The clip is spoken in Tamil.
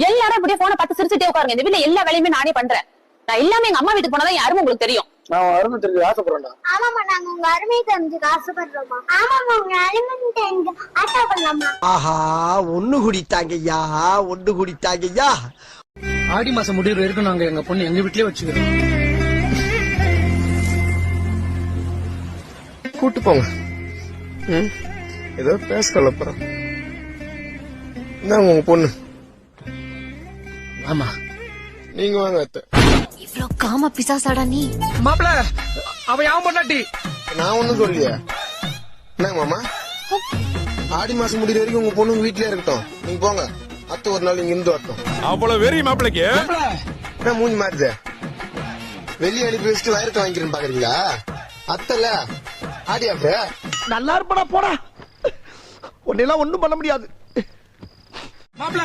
எல்லாரும் இப்படியே போனை பார்த்து சிரிச்சுட்டே உட்காருங்க. இந்த வீட்டுல எல்லா வேலையுமே நானே பண்றேன். நான் எல்லாமே எங்க அம்மா வீட்டுக்கு போனாதான் யாரும் உங்களுக்கு தெரியும். நான் அருமை தெரிஞ்சு ஆசைப்படுறேன்டா. ஆமாமா, நாங்க உங்க அருமையை தெரிஞ்சுக்க ஆசைப்படுறோமா. ஆமாமா, உங்க அருமை தெரிஞ்சு ஆசைப்படலாமா. ஆஹா, ஒண்ணு குடித்தாங்கய்யா, ஒண்ணு குடித்தாங்கய்யா. ஆடி மாசம் முடிவு வரைக்கும் நாங்க எங்க பொண்ணு எங்க வீட்லயே வச்சுக்கிறோம். கூட்டு போங்க. ஏதோ பேச கலப்புறோம். இந்தாங்க உங்க பொண்ணு. ஆமா, நீங்க வாங்க அத்தை. இவ்ளோ காம பிசாசாடா நீ. மாப்பிள, அவ யாவும் பண்ணாட்டி. நான் ஒண்ணும் சொல்லியா. என்னங்க மாமா, ஆடி மாசம் முடிகிற வரைக்கும் உங்க பொண்ணு வீட்லயே இருக்கட்டும். நீங்க போங்க, அத்தை ஒரு நாள் இங்க இருந்து வரட்டும். அவ்வளவு வெறி மாப்பிளைக்கு. என்ன மூஞ்சி மாறுது? வெளியே அனுப்பி வச்சுட்டு வயிறத்தை வாங்கிக்கிறேன்னு பாக்குறீங்களா? அத்தல ஆடியா நல்லா இருப்படா, போடா. உன்னெல்லாம் ஒண்ணும் பண்ண முடியாது. மாப்பிள